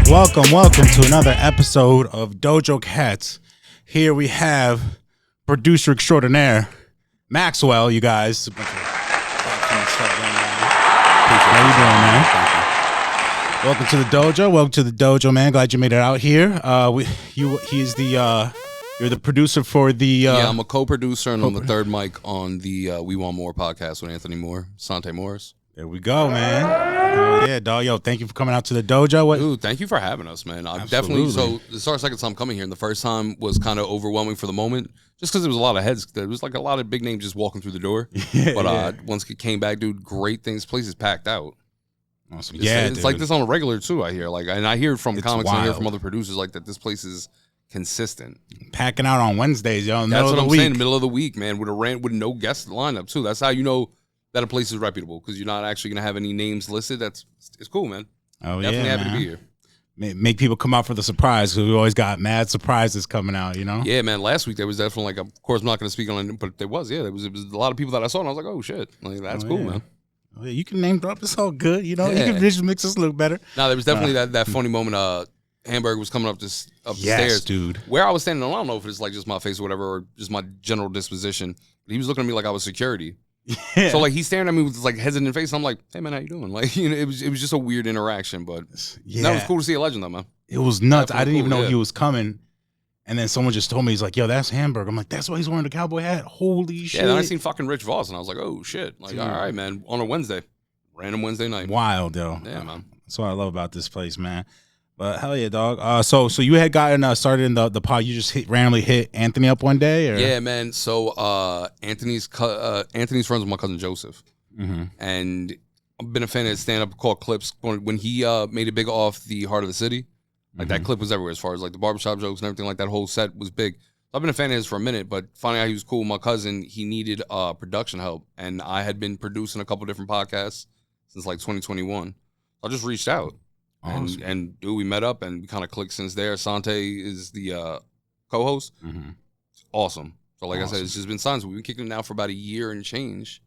Welcome to another episode of Dojo Cats. Here we have producer extraordinaire, Maxwell, you guys. How you doing, man? Welcome to the dojo. Welcome to the dojo, man. Glad you made it out here. You're the producer for the. Yeah, I'm a co-producer and I'm the third mic on the We Want More podcast with Anthony Moore, Sante Morris. There we go, man. Yeah, dog. Yo, thank you for coming out to the dojo. Dude, thank you for having us, man. I'm definitely. So this is our second time coming here, and the first time was kind of overwhelming for the moment, just because there was a lot of heads. There was like a lot of big names just walking through the door. But once it came back, dude, great things. Place is packed out. Awesome. It's like this on a regular too. I hear and I hear from comics and I hear from other producers like that. This place is consistent. Packing out on Wednesdays, yo. That's what I'm saying. Middle of the week, man, with no guest lineup too. That's how you know that a place is reputable, because you're not actually gonna have any names listed. It's cool, man. Oh, definitely happy man. to be here. Make people come out for the surprise, because we always got mad surprises coming out, you know? Yeah, man. Last week there was definitely of course I'm not gonna speak on it, but there was a lot of people that I saw and I was like, oh shit, like that's cool, man. Oh, yeah, you can name drop. It's all good, you know. You can just make us look better. No, there was definitely that funny moment. Hamburg was coming up the stairs, dude. Where I was standing, I don't know if it's like just my face or whatever, or just my general disposition. But he was looking at me like I was security. Yeah. So like he's staring at me with this like hesitant face. I'm like, hey man, how you doing? Like, you know, it was just a weird interaction, but that was cool to see a legend though, man. It was nuts. I didn't even know he was coming. And then someone just told me, he's like, yo, that's Hamburg. I'm like, that's why he's wearing the cowboy hat. Holy shit. Yeah, then I seen fucking Rich Voss and I was like, oh shit. Like, all right, man, on a Wednesday. Random Wednesday night. Wild, yo. Yeah, man. That's what I love about this place, man. But hell yeah, dog. So you had gotten started in the pod. You just randomly hit Anthony up one day, or? Yeah, man. So Anthony's friends with my cousin Joseph, and I've been a fan of his stand-up called Clips. When he made it big off the Heart of the City, like that clip was everywhere as far as like the barbershop jokes and everything. Like that whole set was big. I've been a fan of his for a minute, but finding out he was cool with my cousin, he needed production help, and I had been producing a couple different podcasts since like 2021. I just reached out. Awesome. And dude, we met up and we kind of clicked since there. Sante is the co-host. It's awesome. So like I said, it's just been signed. So we've been kicking it now for about a year and change.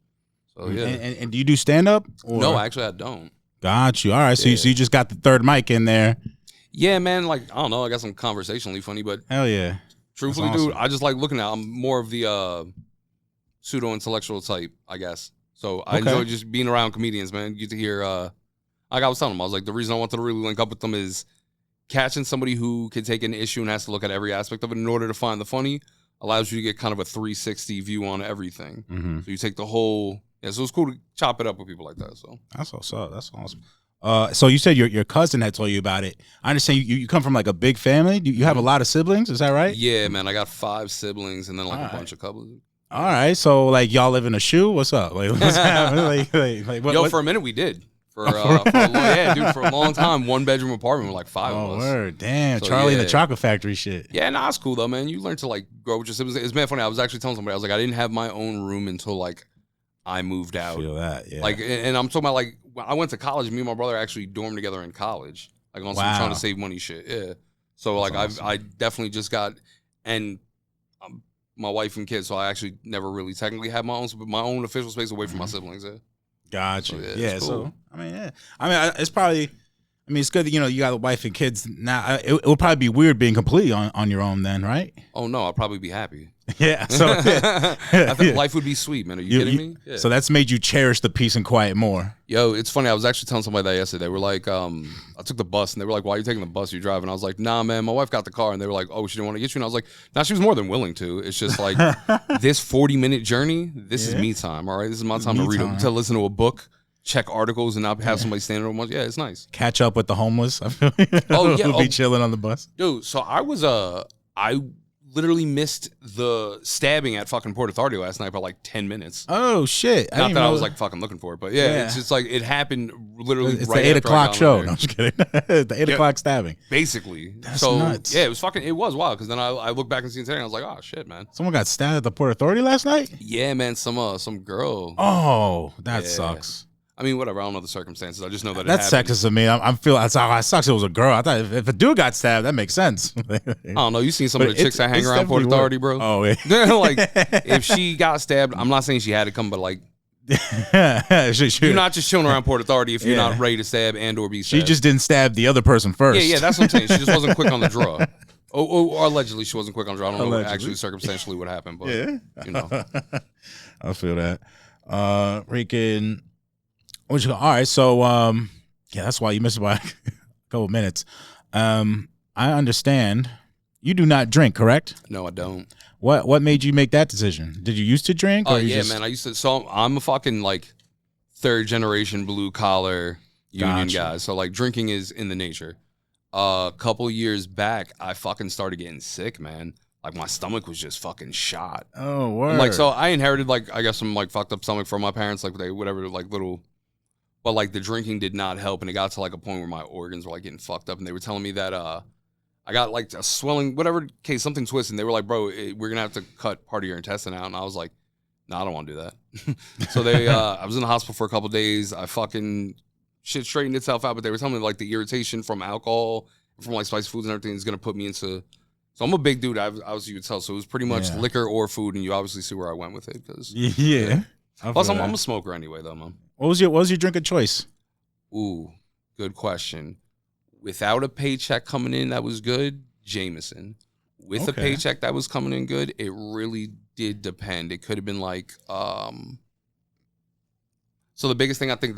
So yeah. And do you do stand-up? No, actually I don't. Got you. All right. So you just got the third mic in there. Yeah, man. Like, I don't know. I got some conversationally funny, but hell yeah. Truthfully, dude, I just like looking at. I'm more of the pseudo-intellectual type, I guess. So I enjoy just being around comedians, man. You get to hear. Like I was telling him, I was like, the reason I wanted to really link up with them is catching somebody who can take an issue and has to look at every aspect of it in order to find the funny allows you to get kind of a 360 view on everything. So you take the whole. Yeah, so it's cool to chop it up with people like that. So that's awesome. That's awesome. So you said your cousin had told you about it. I understand you come from like a big family. You have a lot of siblings. Is that right? Yeah, man. I got 5 siblings and then like a bunch of couples. All right. So like y'all live in a shoe. What's up? Like what's happening? For a minute we did. For a long time, 1-bedroom apartment with like 5 of us. Word, damn, so, Charlie and the Chocolate Factory shit. Yeah, it's cool though, man. You learn to like grow with your siblings. It's been funny. I was actually telling somebody, I was like, I didn't have my own room until like I moved out. Feel that, yeah. Like, and I'm talking about like when I went to college. Me and my brother actually dormed together in college, like on some trying to save money shit. Yeah. So like awesome. I definitely just got my wife and kids. So I actually never really technically had my own official space away from my siblings. Yeah. Gotcha. So, yeah. Cool. So it's probably. It's good that you got a wife and kids now. It would probably be weird being completely on your own then, right? Oh no, I'll probably be happy. Yeah. So I think life would be sweet, man. Are you kidding me? Yeah. So that's made you cherish the peace and quiet more. Yo, it's funny. I was actually telling somebody that yesterday. They were like, I took the bus, and they were like, "Why are you taking the bus? You're driving?" I was like, "Nah, man. My wife got the car," and they were like, "Oh, she didn't want to get you." And I was like, "Nah, she was more than willing to. It's just like this 40-minute journey. This is me time. All right, this is my time to read to listen to a book." Check articles and not have somebody standing on. Yeah, it's nice. Catch up with the homeless. I feel like be chilling on the bus, dude. So I literally missed the stabbing at fucking Port Authority last night by like 10 minutes. Oh shit! Not that I was like fucking looking for it, but yeah. It's just like it happened literally. It's right the 8 o'clock show. No, I'm just kidding. The 8 o'clock stabbing. Basically, that's nuts. Yeah, it was wild because then I look back and see it today and I was like, oh shit, man. Someone got stabbed at the Port Authority last night. Yeah, man. Some girl. Oh, that sucks. I mean, whatever. I don't know the circumstances. I just know that that's sexist to me. I'm feeling that's how it sucks. It was a girl. I thought if a dude got stabbed, that makes sense. I don't know. You seen some of the chicks that hang around Port Authority, bro? Oh, yeah. Like if she got stabbed, I'm not saying she had to come, but like You're not just chilling around Port Authority if you're not ready to stab and or be stabbed. She just didn't stab the other person first. Yeah, that's what I'm saying. She just wasn't quick on the draw. Or allegedly she wasn't quick on the draw. I don't know actually circumstantially what happened, but you know. I feel that. Freaking all right, so yeah, that's why you missed by a couple minutes. I understand. You do not drink, correct? No, I don't. What made you make that decision? Did you used to drink? Oh yeah, man. I used to. So I'm a fucking like third generation blue collar union guy. So like drinking is in the nature. A couple years back, I fucking started getting sick, man. Like my stomach was just fucking shot. Oh, word. Like so, I inherited like I guess some like fucked up stomach from my parents, like they whatever like little. But like the drinking did not help, and it got to like a point where my organs were like getting fucked up, and they were telling me that I got like a swelling, whatever case, something twisted. And they were like, bro, we're gonna have to cut part of your intestine out, and I was like, no, I don't want to do that. So they, I was in the hospital for a couple days. I fucking shit straightened itself out, but they were telling me like the irritation from alcohol, from like spicy foods and everything is gonna put me into. So I'm a big dude. Obviously, you could tell. So it was pretty much liquor or food, and you obviously see where I went with it. Cause Plus, I'm a smoker anyway, though, man. What was your drink of choice? Ooh, good question. Without a paycheck coming in, that was good. Jameson. With a paycheck that was coming in good, it really did depend. It could have been like, so the biggest thing I think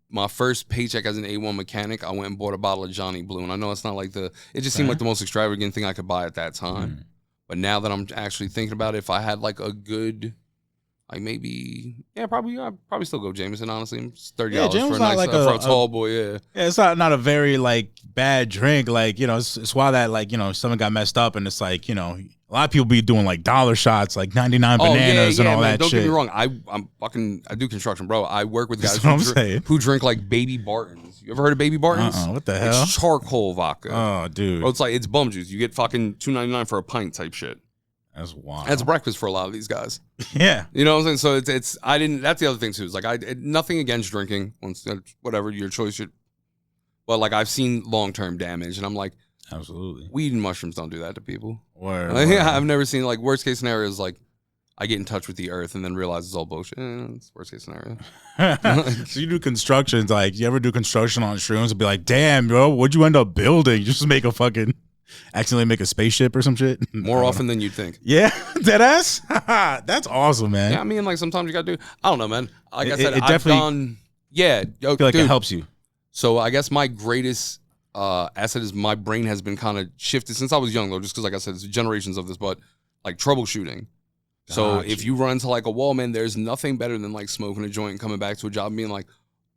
my first paycheck as an A1 mechanic, I went and bought a bottle of Johnny Blue, and I know it's not like it just seemed like the most extravagant thing I could buy at that time. But now that I'm actually thinking about it, if I had like a good. Like maybe, I'd probably still go Jameson, honestly. It's $30 for a nice, like for a tall boy, Yeah, it's not a very, like, bad drink. Like, you know, it's why that, like, you know, someone got messed up and it's like, you know, a lot of people be doing, like, dollar shots, like 99 bananas and all that don't shit. Don't get me wrong. I do construction, bro. I work with guys who drink, like, Baby Bartons. You ever heard of Baby Bartons? What the hell? It's charcoal vodka. Oh, dude. Bro, it's bum juice. You get fucking $2.99 for a pint type shit. That's wild. That's breakfast for a lot of these guys. Yeah. You know what I'm saying? So that's the other thing too. Is like nothing against drinking, whatever your choice. But like I've seen long-term damage, and I'm like, absolutely. Weed and mushrooms don't do that to people. Word. I've never seen like worst case scenario is like I get in touch with the earth and then realize it's all bullshit. It's worst case scenario. So you do construction, like you ever do construction on shrooms and be like, damn, bro, what'd you end up building? You just make a fucking accidentally make a spaceship or some shit? More often than you'd think. Yeah, deadass. That's awesome, man. Yeah, I mean, like sometimes you gotta do. I don't know, man. Like I said, it I've done. Yeah, I feel like it helps you. So I guess my greatest asset is my brain has been kind of shifted since I was young, though. Just because, like I said, it's generations of this, but like troubleshooting. So if you run into like a wall, man, there's nothing better than like smoking a joint and coming back to a job and being like,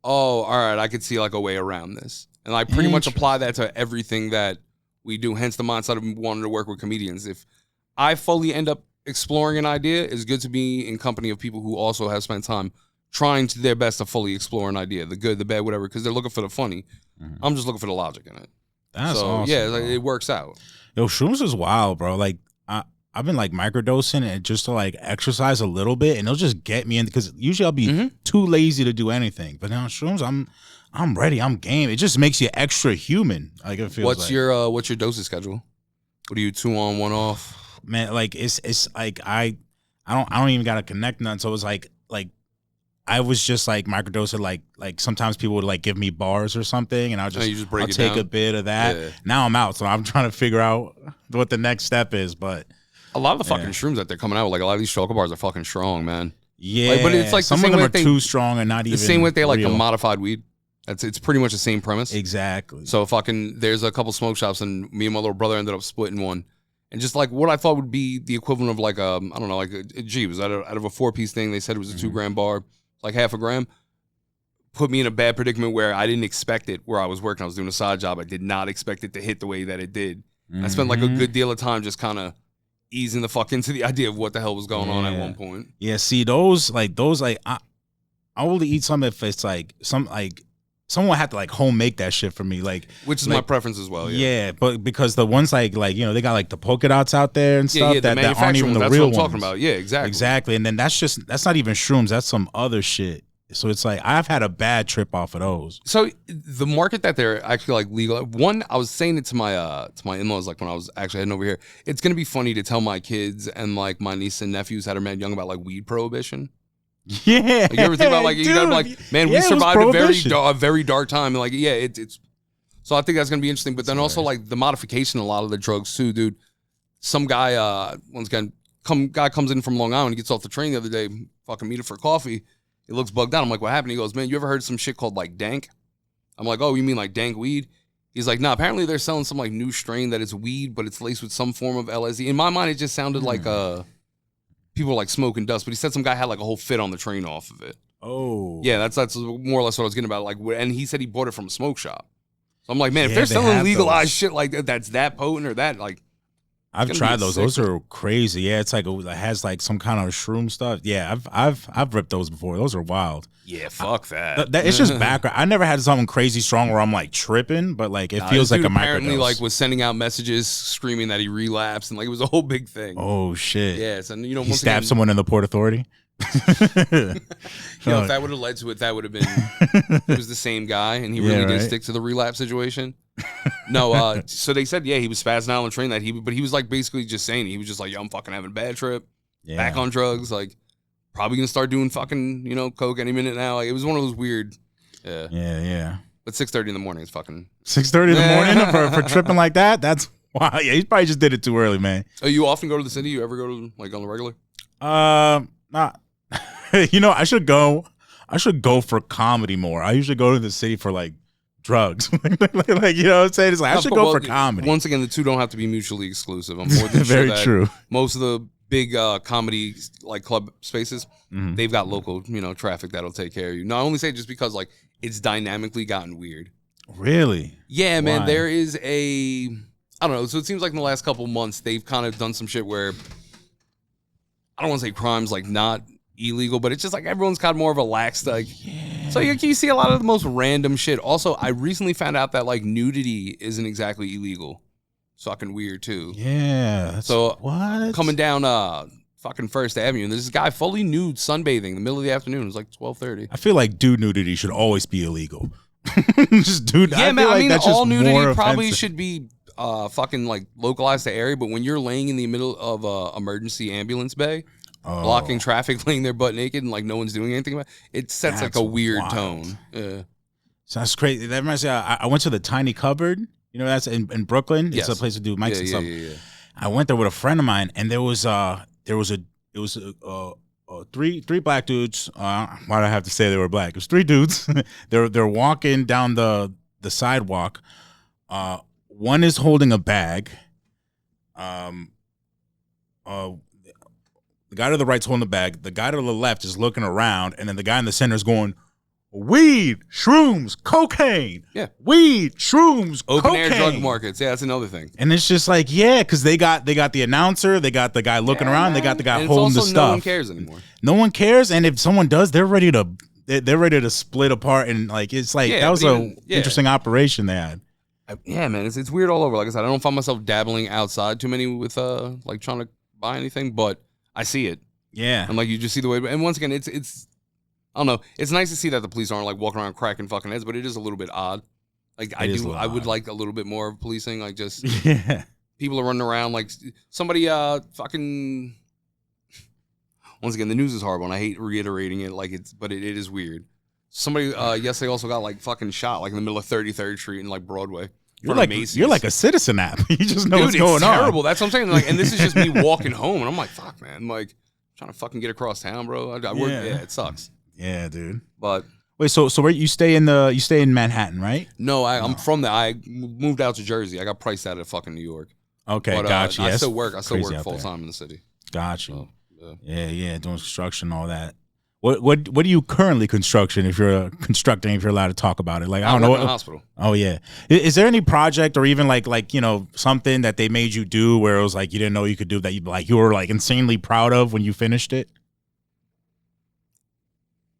oh, all right, I could see like a way around this. And I pretty much apply that to everything that we do, hence the mindset of wanting to work with comedians. If I fully end up exploring an idea, it's good to be in company of people who also have spent time trying to their best to fully explore an idea, the good, the bad, whatever, because they're looking for the funny. Mm-hmm. I'm just looking for the logic in it. That's awesome. Yeah, like, it works out. Yo, shrooms is wild, bro. Like, I've been like microdosing and just to like exercise a little bit, and it'll just get me in because usually I'll be too lazy to do anything. But now shrooms, I'm ready. I'm game. It just makes you extra human. Like it feels. What's your dosage schedule? What are you 2 on, 1 off? Man, like it's like I don't even gotta connect none. So it's like I was just like microdosing. Like sometimes people would like give me bars or something, and I'll take a bit of that. Yeah. Now I'm out, so I'm trying to figure out what the next step is. But a lot of the fucking shrooms that they're coming out with, like a lot of these chocolate bars are fucking strong, man. Yeah, like, but it's like some of them are too strong and not even the same way they like real. the modified weed. It's pretty much the same premise. Exactly. So there's a couple smoke shops, and me and my little brother ended up splitting one. And just like what I thought would be the equivalent of like I don't know, like it was out of a 4-piece thing. They said it was a 2 gram bar, like half a gram. Put me in a bad predicament where I didn't expect it. Where I was working, I was doing a side job. I did not expect it to hit the way that it did. I spent like a good deal of time just kind of easing the fuck into the idea of what the hell was going on at one point. Yeah, see those I only eat some if it's like someone had to like home make that shit for me, like which is my preference as well. Yeah, but because the ones like you know they got like the polka dots out there and stuff that aren't even the real ones. That's what I'm talking about. Yeah, exactly. And then that's not even shrooms. That's some other shit. So it's like I've had a bad trip off of those. So the market that they're actually like legal. One, I was saying it to my in-laws like when I was actually heading over here. It's gonna be funny to tell my kids and like my niece and nephews that are mad young about like weed prohibition. Yeah. Like, you ever think about like, dude, you gotta be like, man, we survived a very dark time. And like, yeah, it's. So I think that's gonna be interesting. But then also like the modification, of a lot of the drugs too, dude. Some guy, once again, guy comes in from Long Island. He gets off the train the other day. Fucking meet him for coffee. He looks bugged out. I'm like, what happened? He goes, man, you ever heard some shit called like dank? I'm like, oh, you mean like dank weed? He's like, nah, apparently they're selling some like new strain that is weed, but it's laced with some form of LSD. In my mind, it just sounded like people were like smoking dust. But he said some guy had like a whole fit on the train off of it. Oh. Yeah, that's more or less what I was getting about. Like, and he said he bought it from a smoke shop. So I'm like, man, if they're selling legalized shit like that's that potent or that, like, I've tried those. Those are crazy. Yeah, it's like it has like some kind of shroom stuff. Yeah, I've ripped those before. Those are wild. Yeah, fuck that. It's just background. I never had something crazy strong where I'm like tripping, but like it feels like a microdose. Apparently, like was sending out messages screaming that he relapsed, and like it was a whole big thing. Oh shit. Yes, and you know, he stabbed someone in the Port Authority. You know, if that would have led to it, that would have been. It was the same guy, and he really did stick to the relapse situation. No, so they said, yeah, he was spazzing out on the train but he was like basically just saying he was just like, yo, I'm fucking having a bad trip, back on drugs, like probably gonna start doing fucking, you know, coke any minute now. Like it was one of those weird, yeah. But 6:30 in the morning is fucking 6:30 in the morning for tripping like that. That's wow. Yeah, he probably just did it too early, man. Oh, you often go to the city? You ever go to like on the regular? Not. You know, I should go for comedy more. I usually go to the city for like drugs. Like, you know what I'm saying? It's like I should go for comedy. Once again, the two don't have to be mutually exclusive. I'm more than very sure that true. Most of the big comedy like club spaces, they've got local, you know, traffic that'll take care of you. No, I only say it just because like it's dynamically gotten weird. Really? Yeah, man. There is I don't know. So it seems like in the last couple months they've kind of done some shit where I don't want to say crime's like not illegal, but it's just like everyone's got more of a lax like. Yeah. So you see a lot of the most random shit. Also, I recently found out that like nudity isn't exactly illegal. Fucking weird too. Yeah. So what? Coming down fucking First Avenue, and there's this guy fully nude sunbathing in the middle of the afternoon. It was like 12:30. I feel like dude nudity should always be illegal. Just dude. Yeah, man. I mean, all nudity probably should be fucking like localized to area, but when you're laying in the middle of a emergency ambulance bay, blocking traffic, laying there butt naked, and like no one's doing anything about it sets like a weird tone. Yeah. So that's crazy. That reminds me, I went to the Tiny Cupboard. You know, that's in Brooklyn. Yes. It's a place to do mics and stuff. Yeah. I went there with a friend of mine, and it was three black dudes. Why do I have to say they were black? It was three dudes. they're walking down the sidewalk. One is holding a bag. The guy to the right's holding the bag. The guy to the left is looking around, and then the guy in the center is going, weed, shrooms, cocaine. Yeah. Weed, shrooms, open cocaine. Air drug markets. Yeah, that's another thing. And it's just like, yeah, because they got the announcer, they got the guy looking around, they got the guy holding the stuff. No one cares anymore. No one cares, and if someone does, they're ready to split apart, and like it's like that was an interesting operation they had. Yeah, man, it's weird all over. Like I said, I don't find myself dabbling outside too many with like trying to buy anything, but I see it. Yeah. And like you just see the way, and once again, it's I don't know. It's nice to see that the police aren't like walking around cracking fucking heads, but it is a little bit odd. Like I would like a little bit more of policing. Like just people are running around like somebody fucking. Once again, the news is horrible, and I hate reiterating it. Like but it is weird. Somebody yesterday also got like fucking shot like in the middle of 33rd Street in like Broadway. You're like a Citizen app. You just know what's going on. It's terrible. That's what I'm saying. Like, and this is just me walking home, and I'm like, fuck, man. I'm like trying to fucking get across town, bro. I work. Yeah, it sucks. Yeah, dude. But wait, so where you stay in Manhattan, right? No, I'm from there. I moved out to Jersey. I got priced out of fucking New York. Okay, but, gotcha. I still work full time in the city. Gotcha. So, yeah, doing construction, all that. What do you currently constructing if you're allowed to talk about it? Like I don't know. In the hospital. Oh yeah. Is there any project or even like you know something that they made you do where it was like you didn't know you could do that you were like insanely proud of when you finished it?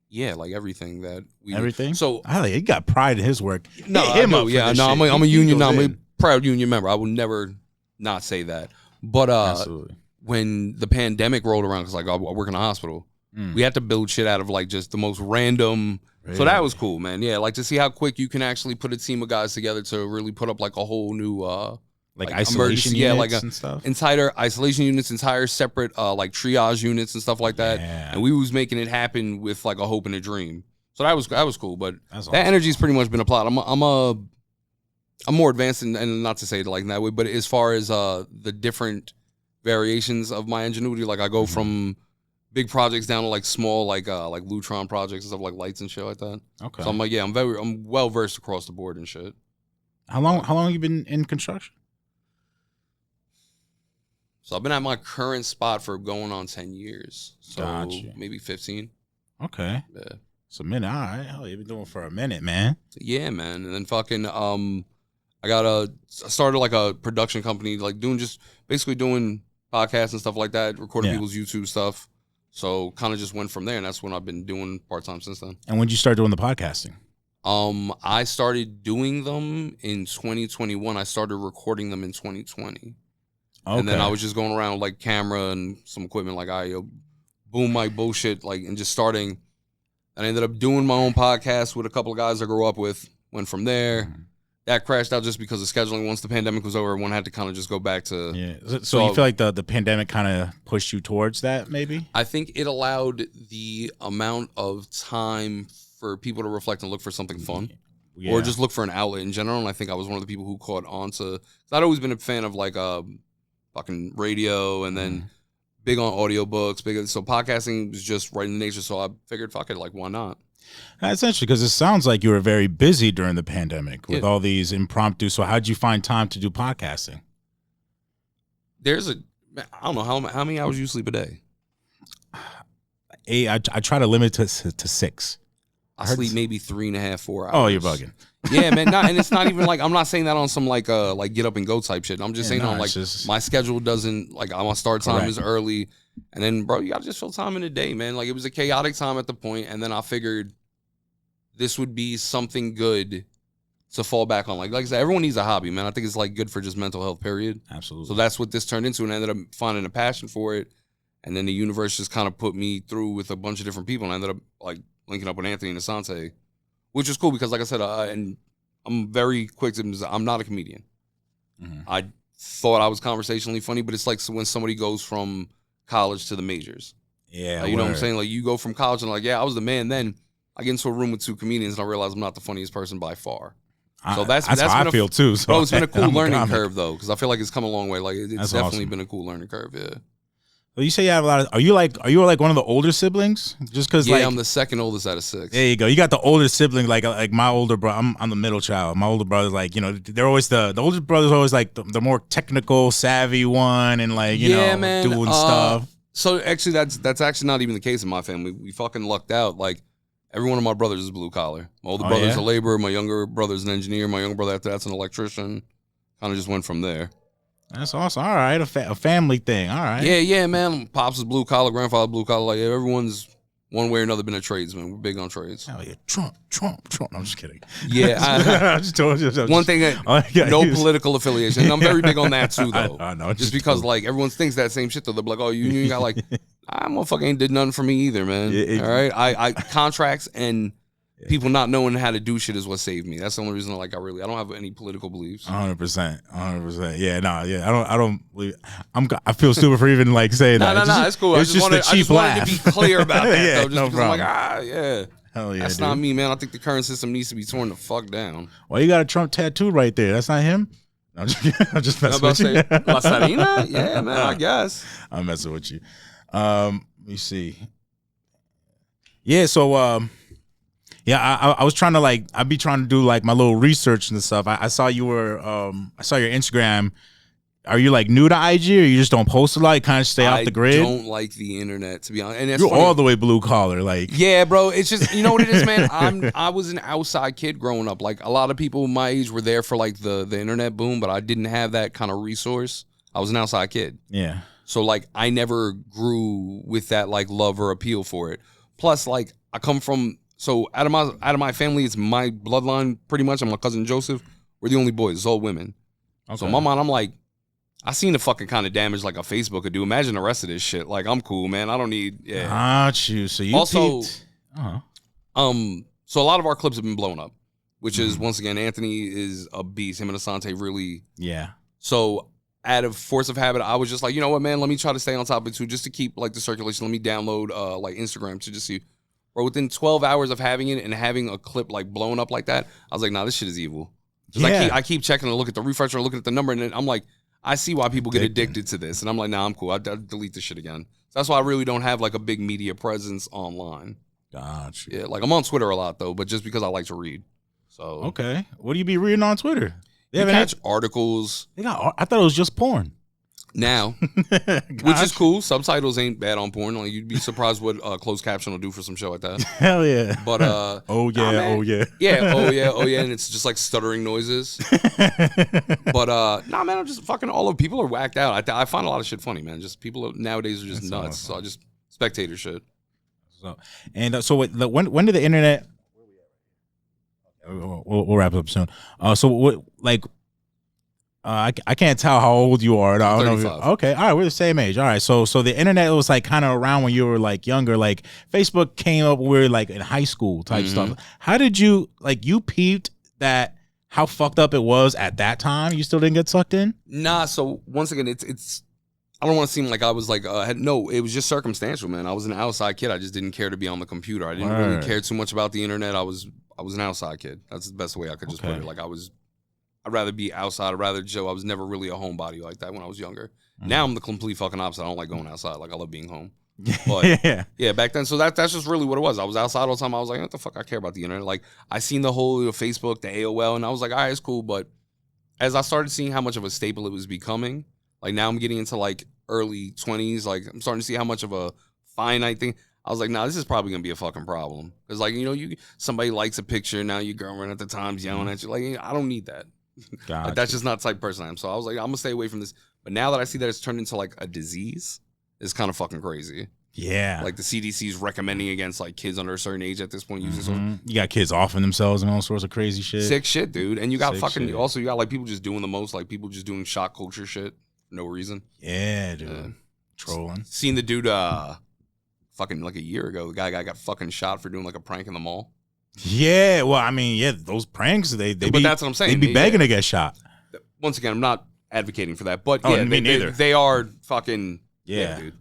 Yeah, like everything that we everything. Did. So he got pride in his work. No, I'm a union. I'm a proud union member. I will never not say that. But absolutely. When the pandemic rolled around, because like I work in a hospital. We had to build shit out of like just the most random. Really? So that was cool, man. Yeah, like to see how quick you can actually put a team of guys together to really put up like a whole new Like isolation units and stuff? Entire isolation units, entire separate like triage units and stuff like that. Yeah. And we was making it happen with like a hope and a dream. So that was cool. But that energy's pretty much been applied. I'm more advanced, and not to say it like that way, but as far as the different variations of my ingenuity, like I go from big projects down to like small, like Lutron projects and stuff, like lights and shit like that. Okay. So I'm like, I'm well versed across the board and shit. How long have you been in construction? So I've been at my current spot for going on 10 years. So maybe 15. Okay. Yeah. It's a minute. All right. Hell, you've been doing it for a minute, man. Yeah, man. And then fucking I started like a production company, like basically doing podcasts and stuff like that, recording people's YouTube stuff. So kind of just went from there, and that's when I've been doing part-time since then. And when did you start doing the podcasting? I started doing them in 2021. I started recording them in 2020. Okay. And then I was just going around with like camera and some equipment, like boom mic bullshit, like, and just starting. And I ended up doing my own podcast with a couple of guys I grew up with. Went from there. Mm-hmm. That crashed out just because of scheduling. Once the pandemic was over, everyone had to kind of just go back to. Yeah. So you feel like the pandemic kind of pushed you towards that, maybe? I think it allowed the amount of time for people to reflect and look for something fun. Yeah. Or just look for an outlet in general. And I think I was one of the people who caught on to. I'd always been a fan of like fucking radio, and then big on audiobooks. So podcasting was just right in the nature. So I figured, fuck it, like, why not? That's interesting, because it sounds like you were very busy during the pandemic with all these impromptu. So how'd you find time to do podcasting? I don't know, how many hours you sleep a day? I try to limit it to 6. I sleep maybe 3.5, 4 hours. Oh, you're bugging. Yeah, man. And it's not even like, I'm not saying that on some like get up and go type shit. I'm just saying on like my schedule doesn't, like, my start time is early. And then, bro, you gotta just fill time in the day, man. Like, it was a chaotic time at the point, and then I figured this would be something good to fall back on. Like I said, everyone needs a hobby, man. I think it's like good for just mental health, period. Absolutely. So that's what this turned into, and I ended up finding a passion for it. And then the universe just kind of put me through with a bunch of different people, and I ended up like linking up with Anthony and Asante, which is cool because, like I said, and I'm very quick to, I'm not a comedian. Mm-hmm. I thought I was conversationally funny, but it's like when somebody goes from college to the majors. Yeah. Like, you know what I'm saying? Like, you go from college and like, yeah, I was the man then. I get into a room with 2 comedians and I realize I'm not the funniest person by far. So that's how I feel too. So bro, it's been a cool learning curve though, because I feel like it's come a long way. Like, it's definitely been a cool learning curve. Yeah. Well, you say you have a lot of. Are you like one of the older siblings? Just because, I'm the second oldest out of 6. There you go. You got the older sibling, like my older brother. I'm the middle child. My older brother's like, they're always the older brother's always like the more technical savvy one, and like man, doing stuff. So actually, that's actually not even the case in my family. We fucking lucked out. Like, every one of my brothers is blue collar. My older brother's a laborer. My younger brother's an engineer. My younger brother after that's an electrician. Kind of just went from there. That's awesome. All right, a family thing. All right. Yeah, man. Pops is blue collar. Grandfather blue collar. Like, everyone's one way or another been a tradesman. We're big on trades. Hell yeah, Trump. No, I'm just kidding. Yeah, I just told you. One thing, no political affiliation. And I'm very big on that too, though. I know. Just because like everyone thinks that same shit though. They're like, oh, you got like, I motherfucker ain't did nothing for me either, man. All right, I contracts and people not knowing how to do shit is what saved me. That's the only reason I don't have any political beliefs. 100%. Yeah, I don't believe. I feel stupid for even like saying that. No, it's cool. It's just a cheap laugh. I just wanted to be clear about that yeah, though. Just no because problem. I'm like, hell yeah, that's not me, man. I think the current system needs to be torn the fuck down. Well, you got a Trump tattoo right there. That's not him. I'm just messing with you. La Sarina? Yeah, man, I guess. I'm messing with you. Let me see. Yeah, so yeah, I was trying to I'd be trying to do like my little research and stuff. I saw you were I saw your Instagram. Are you like new to IG, or you just don't post a lot? You kind of stay off the grid? I don't like the internet, to be honest. And that's You're funny. all the way blue collar, like. Yeah, bro. It's just, you know what it is, man. I was an outside kid growing up. Like, a lot of people my age were there for like the internet boom, but I didn't have that kind of resource. I was an outside kid. Yeah. So like I never grew with that like love or appeal for it. Plus, like, I come from, so out of my family, it's my bloodline pretty much. And my cousin Joseph, we're the only boys. It's all women. Okay. So in my mind, I'm like, I seen the fucking kind of damage like a Facebook could do. Imagine the rest of this shit. Like, I'm cool, man. I don't need. Yeah. Got you. So you also, peeped. So a lot of our clips have been blown up, which is once again, Anthony is a beast. Him and Asante really, So out of force of habit, I was just like, you know what, man, let me try to stay on top of it too, just to keep like the circulation. Let me download like Instagram to just see. Bro, within 12 hours of having it and having a clip like blown up like that, I was like, nah, this shit is evil. Because I keep checking and look at the refresher, looking at the number, and then I'm like, I see why people get addicted to this. And I'm like, nah, I'm cool. I'll delete this shit again. So that's why I really don't have like a big media presence online. Gotcha. Yeah, like I'm on Twitter a lot though, but just because I like to read. So okay, what do you be reading on Twitter? You catch articles. I thought it was just porn. Now, which is cool. Subtitles ain't bad on porn. Like, you'd be surprised what closed caption will do for some show like that. Hell yeah. But oh yeah, oh yeah. Yeah, oh yeah, oh yeah, and it's just like stuttering noises. But nah, man, I'm just fucking all of people are whacked out. I find a lot of shit funny, man. Just people nowadays are just nuts. So I just spectator shit. So when did the internet? We'll wrap it up soon. So what like? I can't tell how old you are. I don't know. Okay, all right, we're the same age. All right, so the internet was like kind of around when you were like younger. Like Facebook came up when we were like in high school type stuff. How did you you peeped that? How fucked up it was at that time? You still didn't get sucked in? Nah. So once again, it's. I don't want to seem like I was like no. It was just circumstantial, man. I was an outside kid. I just didn't care to be on the computer. I didn't really care too much about the internet. I was an outside kid. That's the best way I could just put it. Like I'd rather be outside. I'd rather chill. I was never really a homebody like that when I was younger. Now I'm the complete fucking opposite. I don't like going outside. Like I love being home. But yeah, back then. So that's just really what it was. I was outside all the time. I was like, what the fuck I care about the internet? Like I seen the whole Facebook, the AOL, and I was like, all right, it's cool. But as I started seeing how much of a staple it was becoming, like now I'm getting into like early 20s. Like I'm starting to see how much of a finite thing. I was like, nah, this is probably gonna be a fucking problem. Because like, somebody likes a picture, now your girlfriend at the time's yelling at you. Like, I don't need that. Like, that's just not the type of person I am. So I was like, I'm gonna stay away from this. But now that I see that it's turned into like a disease, it's kind of fucking crazy. Yeah. Like the CDC's recommending against like kids under a certain age at this point using social. You got kids offing themselves and all sorts of crazy shit. Sick shit, dude. And you got also you got like people just doing the most, like people just doing shock culture shit for no reason. Yeah, dude. Trolling. Seen the dude fucking like a year ago, the guy got fucking shot for doing like a prank in the mall. Yeah, well, I mean, yeah, those pranks, but that's what I'm saying. They'd be begging to get shot. Once again, I'm not advocating for that, but me neither. They are fucking dude.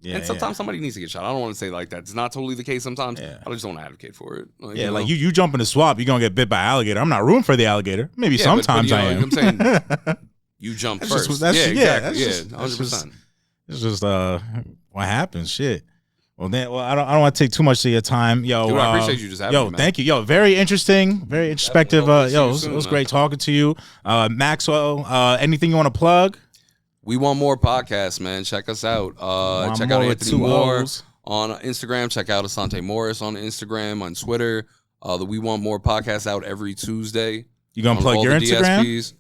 Yeah, and sometimes somebody needs to get shot. I don't want to say like that. It's not totally the case sometimes. I just don't advocate for it. Like, like you jump in the swamp, you're gonna get bit by an alligator. I'm not rooting for the alligator. Maybe sometimes I am. I'm saying you jump first. Exactly. 100%. It's just what happens. Shit. Well, I don't want to take too much of your time, yo. Dude, I appreciate you just having me, man. Thank you, yo. Very interesting, very introspective. It was great talking to you, Maxwell. Anything you want to plug? We Want More podcast, man. Check us out. Check out Anthony Moore on Instagram. Check out Asante Morris on Instagram, on Twitter. The We Want More podcast out every Tuesday. You gonna plug your Instagram? DSPs.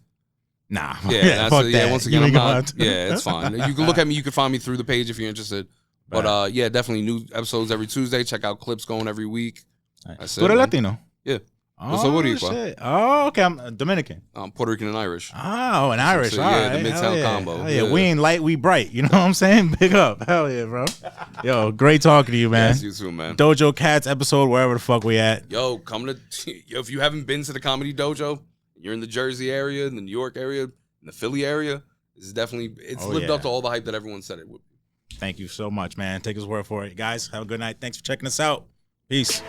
Nah. Fuck that. Once again, I'm not. Yeah, it's fine. You can look at me. You can find me through the page if you're interested. But definitely new episodes every Tuesday. Check out clips going every week. Tú eres Latino? Yeah. Shit. Oh, okay. I'm Dominican. I'm Puerto Rican and Irish. Oh, and Irish. So, all right. The Midtown combo. Hell yeah. We ain't light, we bright. You know what I'm saying? Big up. Hell yeah, bro. Yo, great talking to you, man. Yes, you too, man. Dojo Cats episode, wherever the fuck we at. Yo, if you haven't been to the Comedy Dojo, you're in the Jersey area, in the New York area, in the Philly area, this is definitely, lived up to all the hype that everyone said it would be. Thank you so much, man. Take his word for it. Guys, have a good night. Thanks for checking us out. Peace.